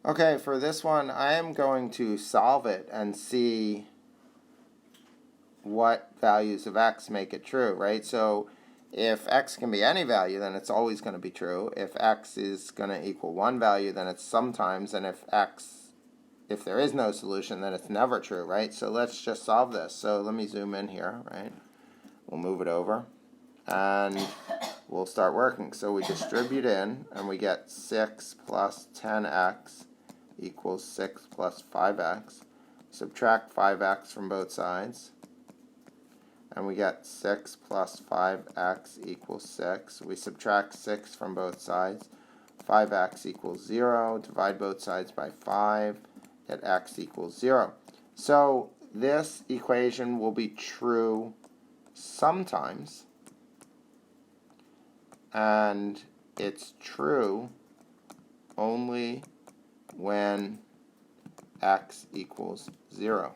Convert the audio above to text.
Okay, for this one, I am going to solve it and see what values of x make it true, right? So if x can be any value, then it's always going to be true. If x is going to equal one value, then it's sometimes, and if there is no solution, then it's never true, right? So let's just solve this. So let me zoom in here, right? We'll move it over, and we'll start working. So we distribute in, and we get 6 plus 10x equals 6 plus 5x. Subtract 5x from both sides, and we get 6 plus 5x equals 6. We subtract 6 from both sides. 5x equals 0. Divide both sides by 5. Get x equals 0. So this equation will be true sometimes, and it's true only when x equals 0.